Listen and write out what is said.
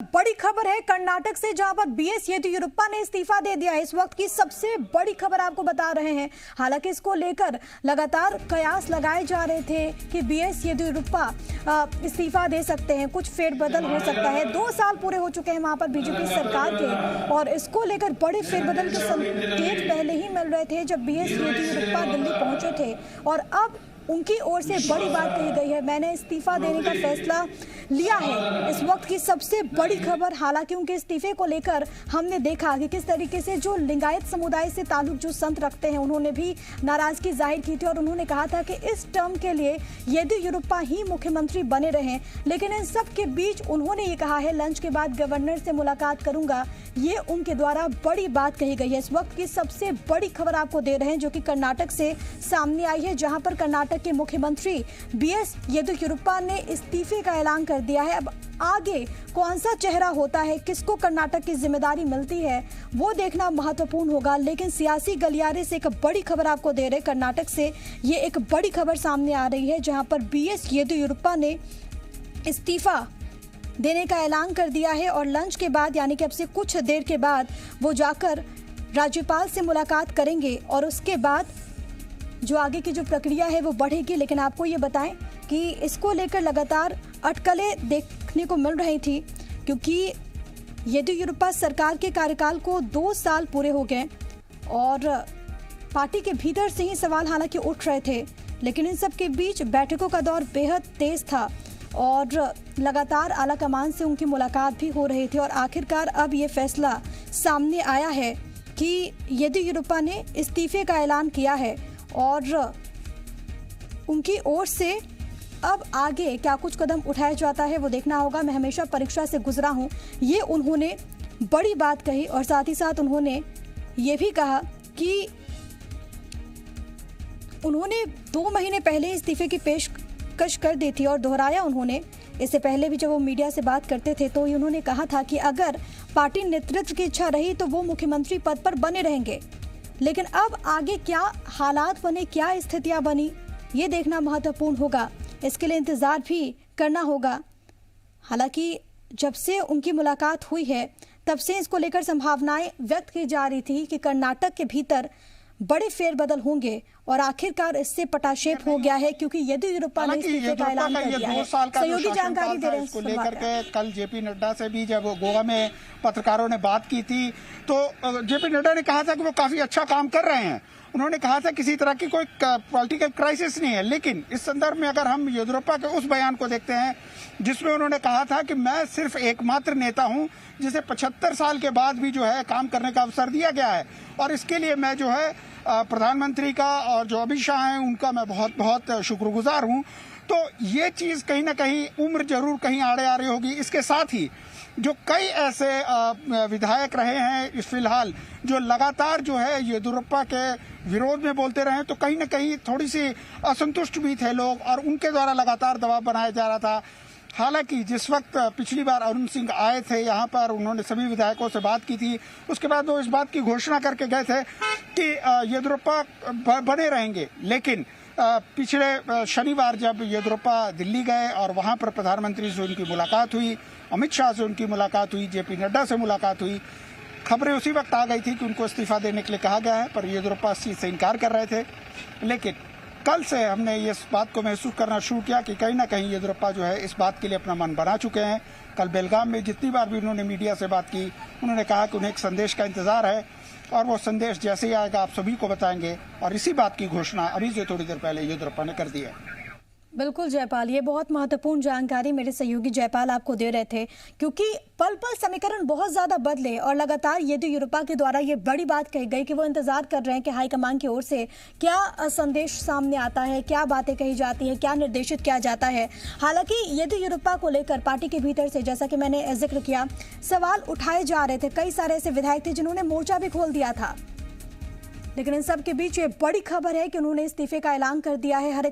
बड़ी खबर है कर्नाटक से, जहां पर बीएस येदियुरप्पा ने इस्तीफा दे दिया है। इस वक्त की सबसे बड़ी खबर आपको बता रहे हैं। हालांकि इसको लेकर लगातार कयास लगाए जा रहे थे कि बीएस येदियुरप्पा इस्तीफा दे सकते हैं, कुछ फेरबदल हो सकता है। 2 साल पूरे हो चुके हैं वहां पर बीजेपी सरकार के, और इसको लेकर बड़े फेरबदल के संकेत पहले ही मिल रहे थे जब बीएस येदियुरप्पा दिल्ली पहुंचे थे। और अब उनकी ओर से बड़ी बात कही गई है, मैंने इस्तीफा देने का फैसला लिया है। इस वक्त की सबसे बड़ी खबर, हालांकि उनके इस्तीफे को लेकर हमने देखा कि किस तरीके से जो लिंगायत समुदाय से ताल्लुक जो संत रखते हैं, उन्होंने भी नाराजगी जाहिर की थी और उन्होंने कहा था कि इस टर्म के लिए येदियुरप्पा ही मुख्यमंत्री बने रहें। लेकिन इन सब के बीच उन्होंने ये कहा है, लंच के बाद गवर्नर से मुलाकात करूंगा, ये उनके द्वारा बड़ी बात कही गई है। इस वक्त की सबसे बड़ी खबर आपको दे रहे हैं, जो कि कर्नाटक से सामने आई है, जहां पर कर्नाटक के मुख्यमंत्री बीएस येदियुरप्पा ने इस्तीफे का ऐलान कर दिया है। अब आगे कौन सा चेहरा होता है, किसको कर्नाटक की जिम्मेदारी मिलती है, वो देखना महत्वपूर्ण होगा। लेकिन सियासी गलियारे से एक बड़ी खबर आपको दे रहे, कर्नाटक से ये एक बड़ी खबर सामने आ रही है, जहां पर बीएस येदियुरप्पा ने इस्तीफा देने का ऐलान कर दिया है। और लंच के बाद, यानी कि अब से कुछ देर के बाद, वो जाकर राज्यपाल से मुलाकात करेंगे और उसके बाद जो आगे की जो प्रक्रिया है वो बढ़ेगी। लेकिन आपको ये बताएं कि इसको लेकर लगातार अटकलें देखने को मिल रही थी, क्योंकि येदियुरप्पा सरकार के कार्यकाल को 2 साल पूरे हो गए और पार्टी के भीतर से ही सवाल हालांकि उठ रहे थे। लेकिन इन सब के बीच बैठकों का दौर बेहद तेज था और लगातार आला कमान से उनकी मुलाकात भी हो रही थी। और आखिरकार अब ये फैसला सामने आया है कि येदियुरप्पा ने इस्तीफे का ऐलान किया है और उनकी ओर से अब आगे क्या कुछ कदम उठाया जाता है वो देखना होगा। मैं हमेशा परीक्षा से गुजरा हूं, ये उन्होंने बड़ी बात कही। और साथ ही साथ उन्होंने ये भी कहा कि उन्होंने 2 महीने पहले इस्तीफे की पेशकश कर दी थी और दोहराया उन्होंने, इससे पहले भी जब वो मीडिया से बात करते थे तो उन्होंने कहा था कि अगर पार्टी नेतृत्व की इच्छा रही तो वो मुख्यमंत्री पद पर बने रहेंगे। लेकिन अब आगे क्या हालात बने, क्या स्थितियां बनी, ये देखना महत्वपूर्ण होगा। इसके लिए इंतजार भी करना होगा। हालांकि जब से उनकी मुलाकात हुई है तब से इसको लेकर संभावनाएं व्यक्त की जा रही थी कि कर्नाटक के भीतर बड़े फेरबदल होंगे और आखिरकार इससे पटाक्षेप हो गया है, क्योंकि येदियुरप्पा ने इस्तीफे का ऐलान कर दिया है। सहयोगी जानकारी दे रहे हैं इसको लेकर के कल जेपी नड्डा से भी जब गोवा में पत्रकारों ने बात की थी तो जेपी नड्डा ने कहा था कि वो काफी अच्छा काम कर रहे हैं। उन्होंने कहा था किसी तरह की कोई पॉलिटिकल क्राइसिस नहीं है। लेकिन इस संदर्भ में अगर हम येदियुरप्पा के उस बयान को देखते हैं जिसमें उन्होंने कहा था कि मैं सिर्फ एकमात्र नेता हूं जिसे 75 साल के बाद भी जो है काम करने का अवसर दिया गया है, और इसके लिए मैं जो है प्रधानमंत्री का और जो अमित शाह हैं उनका मैं बहुत बहुत शुक्रगुजार हूं। तो ये चीज कहीं ना कहीं उम्र जरूर कहीं आड़े आ रही होगी। इसके साथ ही जो कई ऐसे विधायक रहे हैं फिलहाल जो लगातार जो है येदियुरप्पा के विरोध में बोलते रहे, तो कहीं ना कहीं थोड़ी सी असंतुष्ट भी थे लोग और उनके द्वारा लगातार दबाव बनाया जा रहा था। हालांकि जिस वक्त पिछली बार अरुण सिंह आए थे यहाँ पर, उन्होंने सभी विधायकों से बात की थी, उसके बाद वो इस बात की घोषणा करके गए थे कि येदियुरप्पा बने रहेंगे। लेकिन पिछले शनिवार जब येदियुरप्पा दिल्ली गए और वहां पर प्रधानमंत्री से उनकी मुलाकात हुई, अमित शाह से उनकी मुलाकात हुई, जेपी नड्डा से मुलाकात हुई, खबरें उसी वक्त आ गई थी कि उनको इस्तीफा देने के लिए कहा गया है, पर येदियुरप्पा इस चीज से इनकार कर रहे थे। लेकिन कल से हमने इस बात को महसूस करना शुरू किया कि कहीं ना कहीं येदियुरप्पा जो है इस बात के लिए अपना मन बना चुके हैं। कल बेलगाम में जितनी बार भी उन्होंने मीडिया से बात की, उन्होंने कहा कि उन्हें एक संदेश का इंतजार है और वो संदेश जैसे ही आएगा आप सभी को बताएंगे। और इसी बात की घोषणा अभी से थोड़ी देर पहले येदियुरप्पा ने कर दी है। बिल्कुल जयपाल, ये बहुत महत्वपूर्ण जानकारी मेरे सहयोगी जयपाल आपको दे रहे थे, क्योंकि पल पल समीकरण बहुत ज्यादा बदले और लगातार येदियुरप्पा के द्वारा ये बड़ी बात कही गई कि वो इंतजार कर रहे हैं कि हाईकमान की ओर से क्या संदेश सामने आता है, क्या बातें कही जाती है, क्या निर्देशित किया जाता है। हालांकि येदियुरप्पा को लेकर पार्टी के भीतर से, जैसा कि मैंने जिक्र किया, सवाल उठाए जा रहे थे। कई सारे ऐसे विधायक थे जिन्होंने मोर्चा भी खोल दिया था। लेकिन इन सब के बीच ये बड़ी खबर है कि उन्होंने इस्तीफे का ऐलान कर दिया है। हर